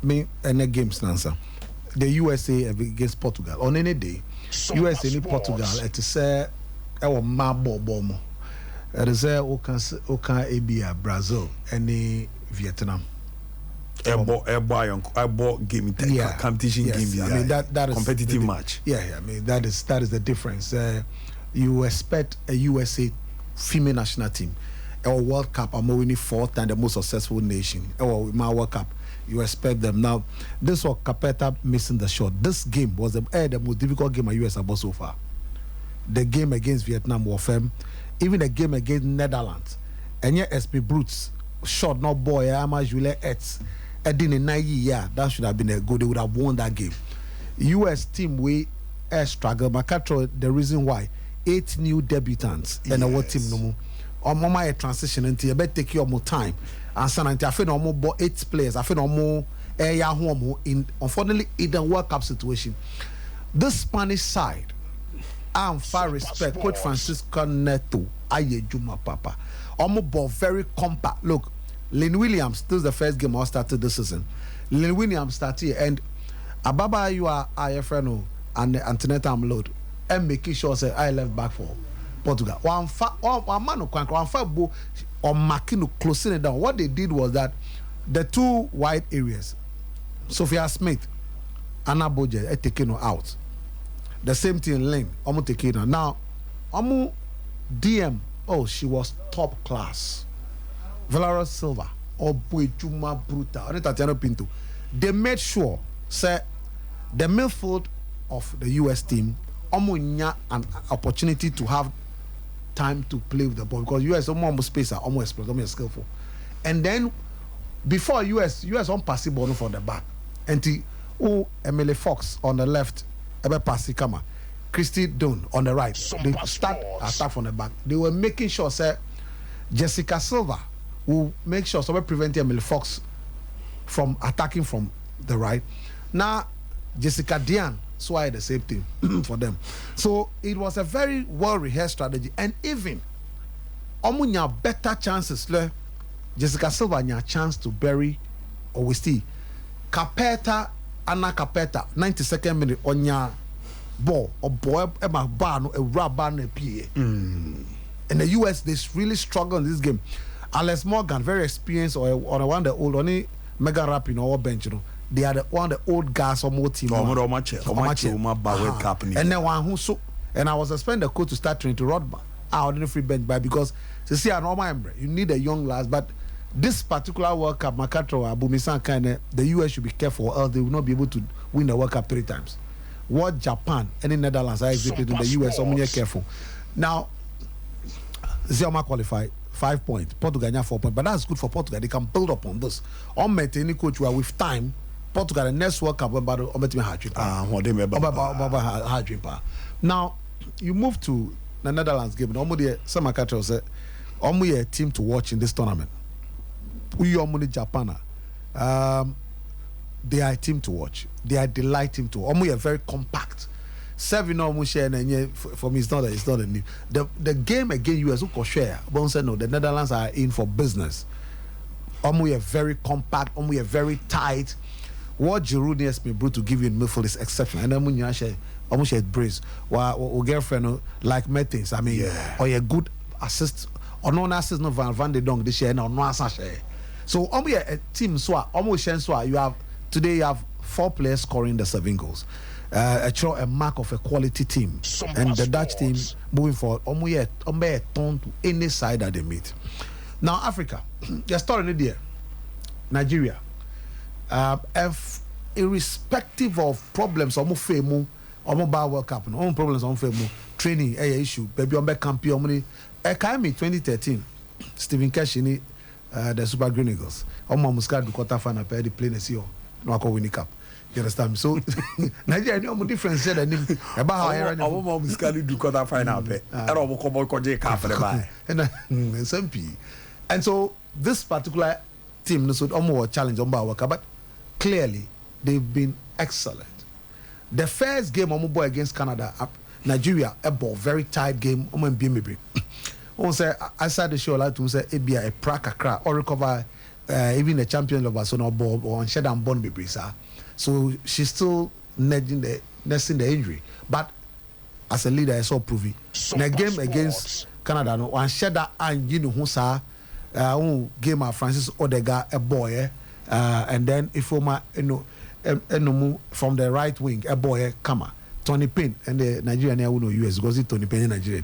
me any games answer. The USA against Portugal on any day. USA ni Portugal it is say ma bomo. It is okan ebia Brazil any Vietnam. I bought game competition game. I mean that is competitive match. Yeah, I mean that is the difference. You expect a USA female national team or World Cup, I'm winning fourth and the most successful nation. Or my World Cup, you expect them. Now, this was Capeta missing the shot. This game was the most difficult game at US about so far. The game against Vietnam was firm. Even the game against Netherlands. And yet SP Brutes shot no boy, Ama Jules Etz. Edin in 9 years, that should have been a good. They would have won that game. US team we struggle. Macatro, the reason why 8 new debutants and our team no more. Or mama a transition until you better take your more time. And so I feel no more 8 players. I feel no more home in unfortunately in the World Cup situation. This Spanish side, I'm far respect Coach Francisco Neto. Aye Juma Papa. Almost very compact. Look. Lynn Williams, this is the first game I started this season. Lynn Williams started and Ababa you are IFRNO and Antonetta Amload and making sure say I left back for Portugal. One man or Makino closing it down. What they did was that the 2 wide areas, Sophia Smith, Anna Boje, taken her out. The same thing Lynn, almost taken her. Now, DM, she was top class. Valeria Silva or Boyjuma Bruta or Tatiana Pinto, they made sure say the midfield of the US team omunya an opportunity to have time to play with the ball because US almost space are almost explosive, almost skillful. And then before US on pass ball from the back. And Emily Fox on the left, Ebe Pasi Kama, Christy Dunn on the right. They start attack from the back. They were making sure say Jessica Silva will make sure somebody prevent Emily Fox from attacking from the right. Now, Jessica Diane, so I had the same thing for them. So it was a very well-rehearsed strategy. And even Omunya better chances. Jessica Silva had a chance to bury or we see Capeta, Anna Capeta, 92nd minute on your ball or boy Emma Barn, a rubber and a PA. And the US, they really struggle in this game. Alex Morgan, very experienced, or one of the old, only mega rap in our bench, they are one of the old guys or more team. And then one who so, and I was expecting the coach to start training to Rodman out in the free bench by because to see an normal you need a young lads, but this particular World Cup, Makatro, Abumisan kind the US should be careful, or else they will not be able to win the World Cup 3 times. What Japan and the Netherlands are executing the US, so many careful. Now, Zioma qualified. 5 points. Portugal got 4 points, but that's good for Portugal. They can build up on this. On any coach where with time, Portugal the next World Cup about now you move to the Netherlands game. Some Makatro said, a team to watch in this tournament. We are Japan. They are a team to watch. They are delighting to. A very compact. For me, it's not a new. The game against US who share, but said no, the Netherlands are in for business. We are very compact, we are very tight. What Giroud has been able to give you in midfield is exceptional. And then when you share brace, or girlfriend like Mertens, I mean, or a good assist, or no assist, no Van de Dong, this year, no assist. So we are a team, so almost you have today you have 4 players scoring the 7 goals. A mark of a quality team. And the Dutch team moving forward, a turn to any side that they meet. Now, Africa, they're starting there. Nigeria, irrespective of problems, almost famous, almost bad World Cup, no problems, almost famous, training, issue, baby, I'm back campion, Akami 2013, Stephen Keshini, the Super Green Eagles, almost got the quarterfinal, the plane is here, no, I call winning cup. You understand me? So Nigeria no difference than him about how I mom is going to do quarter final and SMP. And so this particular team no so almost challenge on World Cup, but clearly they've been excellent. The first game on boy against Canada, Nigeria, a ball very tight game. On say I said the show like to say it be a prakakra or recover even the champion of Barcelona Bob or Shedan Bon Bibrisa. So she's still nursing the injury. But as a leader, I saw proving. In a game against Canada, no one Sheda and you know who saw game of Francis Odega a boy, and then if from the right wing a boy Kama. Tony Payne and the Nigerian who know US because it's Tony Payne in Nigeria.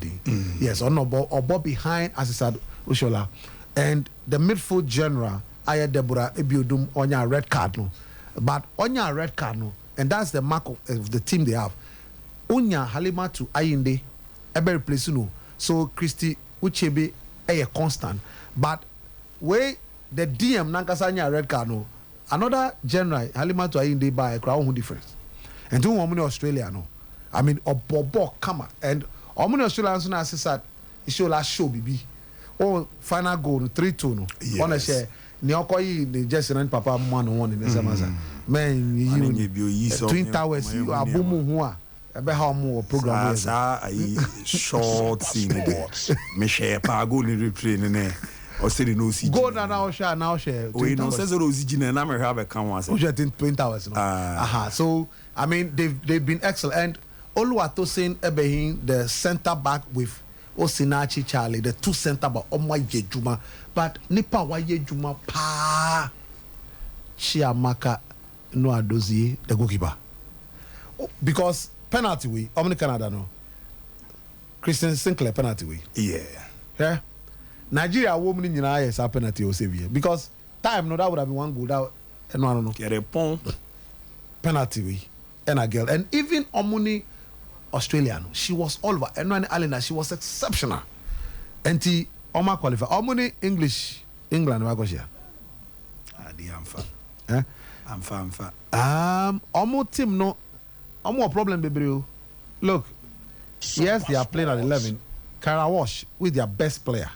Yes, or no, or Bob behind as I said Ushola. And the midfield general, Aya Deborah Ebiodum on your red card no. But on your red card no, and that's the mark of the team they have. Onya Halima to Ayinde, every place no. So Christy Uchebe a constant. But where the DM Nankasanya red card no, another general Halima to Ayinde by a crowd difference. And two women in Australia, no. I mean, Bobo Kama. And women in Australia, I said, it show last show, baby. Oh, final goal, 3-2, no. Yes. One share. Niokoi, the just and Papa 1-1 in the summer. Man, you Twin Towers, you are boom, who are about how more program. Short scene about Michelle Pago in replay. Or say no see. Go now share. We no says those and I'm have a come once. Twin Towers. So I mean they've been excellent. And Oluwato saying Ebehin, the centre back with Osinachi Charlie, the two centre back Omwaye Juma, but Nipa Waye Juma pa Chiamaka no Adozie, the goalkeeper. Because penalty we Canada no. Christian Sinclair penalty we. Yeah. Nigeria woman in United is a penalty or savior because time no that would have been one goal that and no no get a pon penalty we and a girl and even Omuni Australian she was all over and when Alina she was exceptional and the Oma qualify Omuni English England wa go here I'm fine Omo team no Omo problem baby look yes they are playing at 11 Karawash with their best player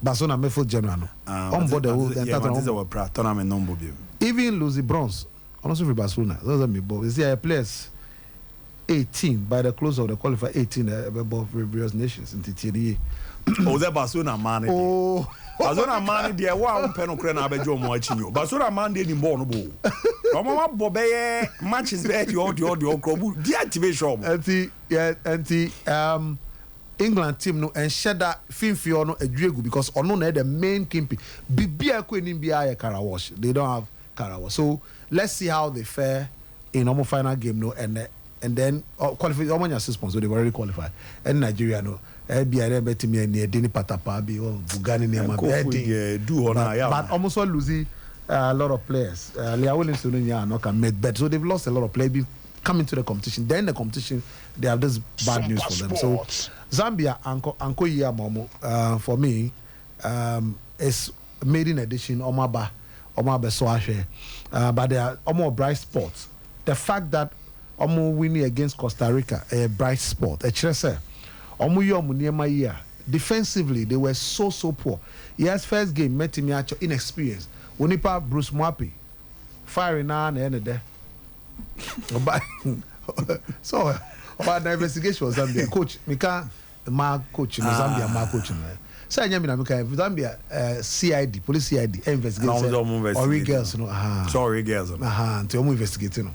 Barcelona midfield general no. On board the whole tournament. Even Lucy Bronze, honestly for Barcelona, those are me. But is there players 18 by the close of the qualifier 18 above various nations in TTD. Oh, that Barcelona man. Oh, Barcelona man, they are one penocran abejo moachinho. Barcelona man they in born bo. Mama Bobe matches there the audio deactivation. And England team no and Sheda Finfio no Edwegu because ono na the main kimpi. Bibia ko enim bia ya Karawash. They don't have Karawash. So let's see how they fare in normal final game no and then qualify Omanya 6 points so they've already qualified. And Nigeria no bia dem beti me near Dini Patapa bi Bugani near my but almost all losing a lot of players. Leah Williamson no can make bet. So they've lost a lot of players coming to the competition. Then the competition they have this bad news for them. So Zambia Anko Iya Momo for me is maiden edition Omaba Soashe. But they are almost bright spots. The fact that Omo winning against Costa Rica a bright spot. Omo Yomu year. Defensively they were so poor. Yes, first game met him inexperienced. Wonipa Bruce Mwapi firing now and end there. So about the investigation was Zambia coach Mika my coach in Zambia my coach so I mean Zambia CID police CID investigation or girls no sorry girls to investigate no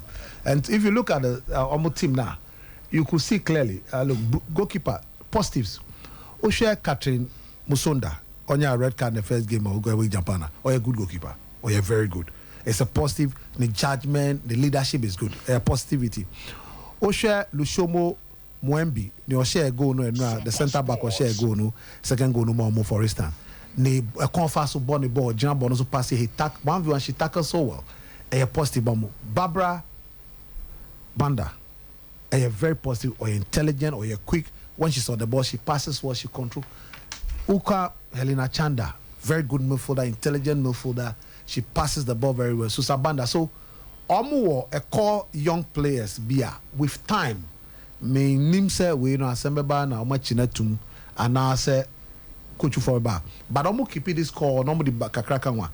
and if you look at the Omo team now you could see clearly look goalkeeper positives Osha Catherine Musonda on your red card in the first game of Japan or a good goalkeeper or a very good. It's a positive, the judgment, the leadership is good, positivity. Osha Lushomo Mwembi, the share go no, the centre back or share go no, second go no more for instance. Ne a confess of bonny ball, jump on so pass he tack 1v1 she tackles so well. A positive bomb. Barbara Banda, a very positive or intelligent or a quick. When she saw the ball, she passes what she control. Uka Helena Chanda, very good midfielder, intelligent midfielder. She passes the ball very well. Susabanda. So, Omuwo, a core young players, Bia, with time, may nimse we no asembeba na omachinetum and now say coach for ba. But Omu keep this core, nobody kakraka one.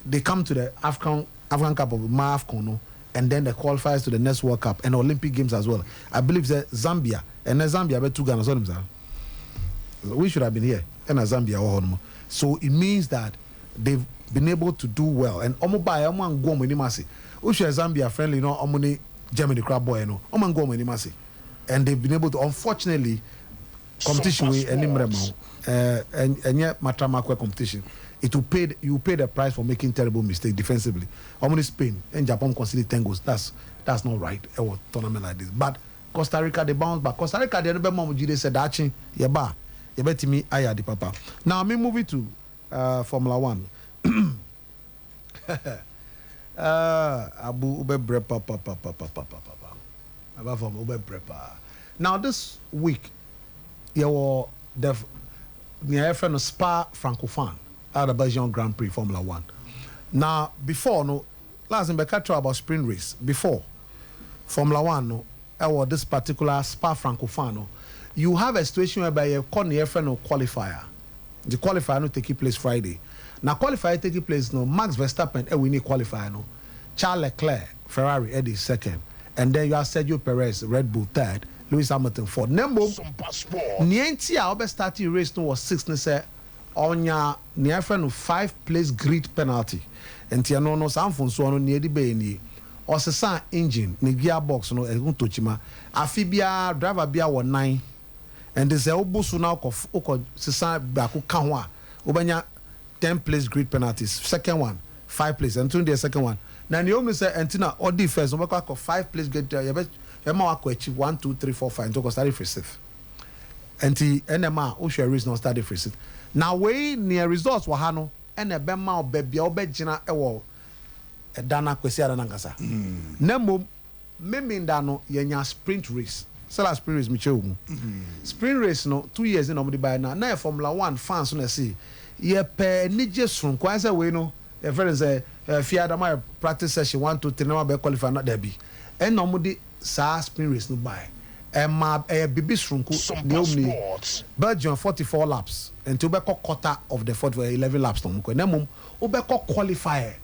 They come to the African Cup of AFCON, and then they qualifies to the next World Cup and Olympic Games as well. I believe that Zambia and Zambia bet 2 Ghana. We should have been here and Zambia. So it means that they've been able to do well. And Omoba, Oman go Minimasi. Usha Zambia friendly, no Omoni Germany crab boy, no Oman go Minimasi. And they've been able to, unfortunately, competition with any and yet Matramakwe competition. It will pay you pay the price for making terrible mistakes defensively. Omoni Spain and Japan conceded 10 goals. That's not right. A tournament like this. But Costa Rica they bounce back. Costa Rica they never Mamujide said that yeba. Yebeti me aya di papa. Now me moving to Formula 1. Abu Ube Brepa papa. About from Ube Brepa. Now this week you were the near friend of Spa Francophone at the Belgian Grand Prix Formula 1. Now before no last time I catch about sprint race before Formula 1 no or this particular Spa Francophone no, you have a situation whereby you call near friend of qualifier. The qualifier no take place Friday. Now qualifier take place no Max Verstappen we need qualifier no Charles Leclerc Ferrari Eddie second and then you have Sergio Perez Red Bull third Lewis Hamilton fourth. Nembo nienti a obe start race no was 6 ne say onya near friend of 5 place grid penalty and tia no samfon so no near the bay ni osesa engine ne gearbox no e tochima afibia driver bia wo 9 and they say obusu na oko sesa baako ka ho a obanya 10 place grid penalties second one 5 place and the second one na ne omi say entina odi first no baka 5 place grid yema wako achieve 1 2 3 4 5 to start free safe enti enema o share race no start free safe now we near results wa ha no ene be ma obabia obagina ewo edana kwesi adana ngasa nemo meminda no yenya sprint race sala sprint race miche omu sprint race no 2 years in omdi by na Formula 1 fans no see ye pe nije sun kwa say we no e friend say fiada my practice session 1 2 3 na be qualify na there be en omdi sa sprint race no by bibi srunku neomni Belgium 44 laps until be quarter of the 11 laps no ko na mum obekọ qualifier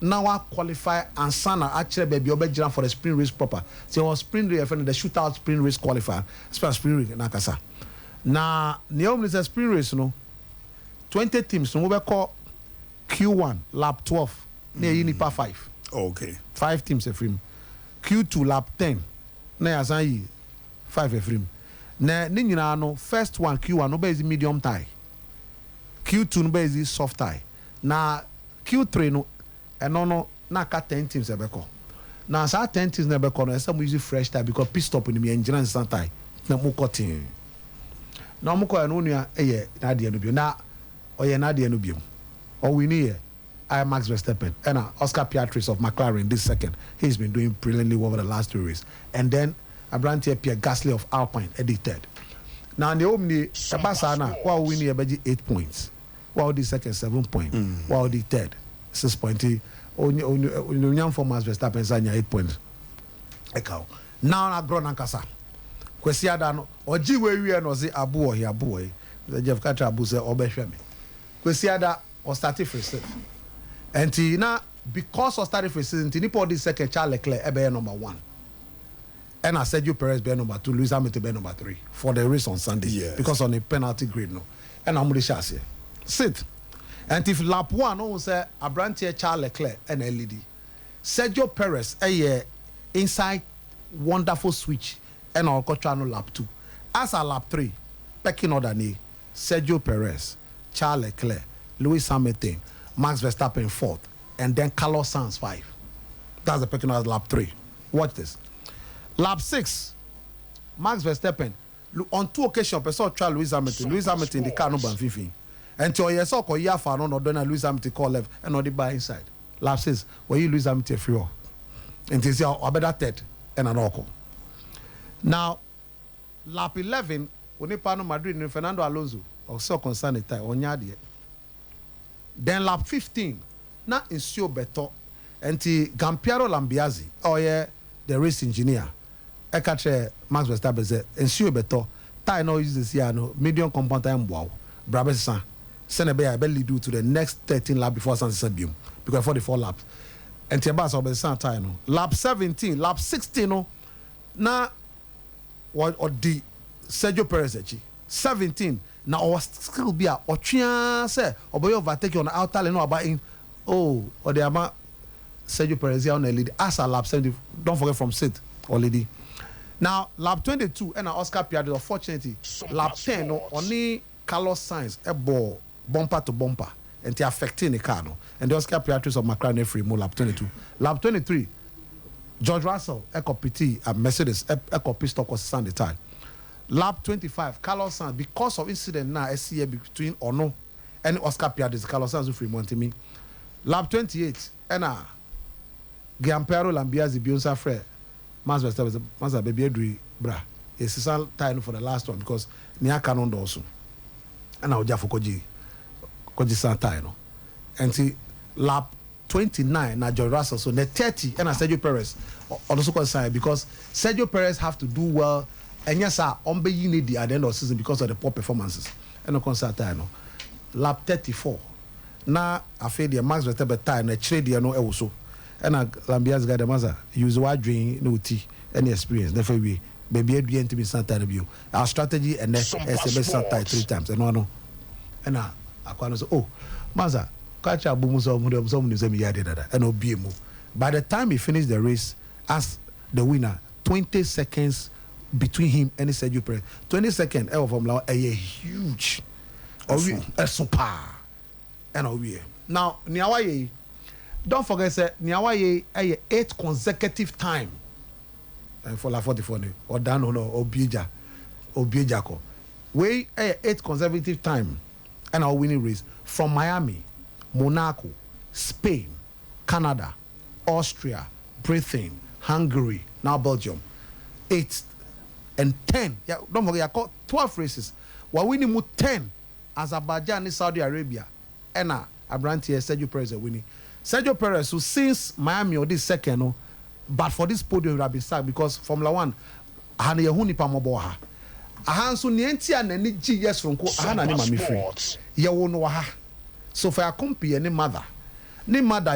now I qualify and sana actually baby obejira for the sprint race proper so was sprint race the shootout sprint race qualifier sprint race na kasa na neomni say sprint race no 20 teams no obekọ Q1 lap 12 na nipa 5 okay 5 teams efrim Q2 lap 10 na yasan yi 5 efrim na ni nyina no first one Q1 no be is medium tie Q2 no be is soft tie na Q3 no eno no na ka 10 teams ebeko na sa 10 teams na ebeko no esa mo use fresh tie because pit stop ni me engine and tie na mo cutting na mo ko eno nua eye na de no bi na oye na de no bi o we ni here I Max Verstappen and Oscar Piastri of McLaren this second. He's been doing brilliantly well over the last 2 races. And then Abrantia Pierre Gasly of Alpine edited. Now the Omni Abasana, while winning about 8 points, while the second 7 points, while the third 6 points. Only for Max Verstappen Sanya 8 points. Ekau. Now na grown ankasa. Kwesiada no oji we no say abu or abu. The Jeff Katra abu say obehwe me. Kwesiada or started first. And now, because of starting for season, Nipo this second Charles Leclerc be number 1. And I said Sergio Perez be number 2, Lewis Hamilton be number 3 for the race on Sunday. Yes. Because on the penalty grid no. And I'm the chassis. Sit. And if lap 1 no say Abrantia Charles Leclerc and LED. Sergio Perez inside wonderful switch and I'll go no lap 2. As a lap 3, pecking order ni Sergio Perez, Charles Leclerc, Lewis Hamilton, Max Verstappen 4th, and then Carlos Sainz 5. That's the pecking order lap 3. Watch this. Lap 6, Max Verstappen on 2 occasions person try Lewis Hamilton. Lewis Hamilton the car number 15. Until you saw ko ya fa no dona Lewis Hamilton call left and no the by inside. Lap 6, where you Lewis Hamilton free off. And this is better third and an oko. Now lap 11, when they pano Madrid and Fernando Alonso or so concerned tie on yard. Then lap 15, na ensure better. And Gampiero Lambiazzi, the race engineer, catch Max Verstappen said, ensure better. Tai no use this year no medium compound time wow. Brabesa send a bear I barely do to the next 13 lap before Sunset Beam because 44 laps. And Tiabas of the San no. Lap 17, lap 16 no. Na what or the Sergio Perez 17. Now our skill be a otwea say oboy overtake on the outer lane no about in or the ama Sergio Perez on the lead as a lap 70. Don't forget from sit already. Now lap 22 and Oscar Piastri unfortunately lap 10 no only Carlos Sainz a ball bumper to bumper and they affecting the car no and the Oscar Piastri of McLaren free more lap 22. Lap 23 George Russell a copy a Mercedes a copy stock was Sunday time. Lap 25 Carlos Sainz because of incident now SCA between Ono and Oscar Piastri Carlos Sainz free Montemi. Lap 28 and Gianpiero Lambiase Bionsa Fre Master baby Edri bra it's a time for the last one because near canon also and now Jafo Koji Santa no and see lap 29 na George Russell so the 30 and Sergio Perez also consigned because Sergio Perez have to do well and yes sir ombe you need at the end of the season because of the poor performances and no concert time no lap 34 na after the Max Verstappen time na trade no also and Lambias got the master use wide drain no tea any experience therefore we baby adrian to be Santa review our strategy and then SMS Santa 3 times and no and I say oh master catch a boom some and obey mu. By the time he finished the race as the winner 20 seconds between him and Sergio Perez 20 seconds from a huge a super and we now Niawaye don't forget say Niawaye a 8 consecutive time and for la 44 or down or Obiejako we a 8 consecutive time and our winning race from Miami, Monaco, Spain, Canada, Austria, Britain, Hungary, now Belgium. 8 and 10. Yeah, don't forget, I call 12 races. We're winning 10. Azerbaijan and Saudi Arabia. And Abranti Sergio Perez are winning. Sergio Perez, who since Miami or this second, but for this podium, would have been sacked because Formula 1, I had a hunipa moboha. Ahanso nienti anani GS from ko ahana ni mami free ye wo no ha so for company ni mother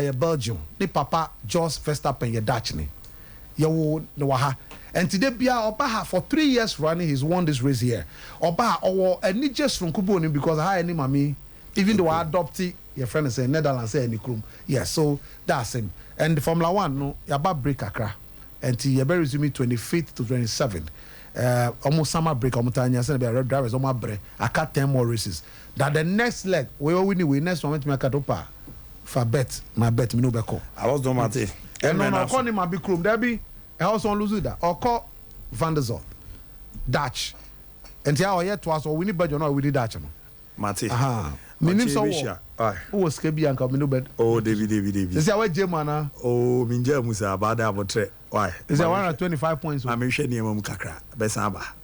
ye Belgium ni papa Jos Verstappen ye Dutch ni ye wo no ha and today bia oba ha for 3 years running he's won this race here oba owo ani just from kubo ni because ha ni mami even though I adopted your friend say Netherlands say any krum yes so that's him and the Formula 1 no ya ba break akra and ye be resume 25th to 27th almost summer break almost say be drivers almost break I cut 10 more races that the next leg we next moment me katopa for bet my bet me no be call I was doing my thing and no call him big room there be I also lose that or call Van der Zot Dutch and here yet was or we need budget no we did Dutch no Mate me name so who was kebi anka me no bet oh David is that what German oh minja musa abada abotre why is that 125 points I me hwe niam mu kakra be san ba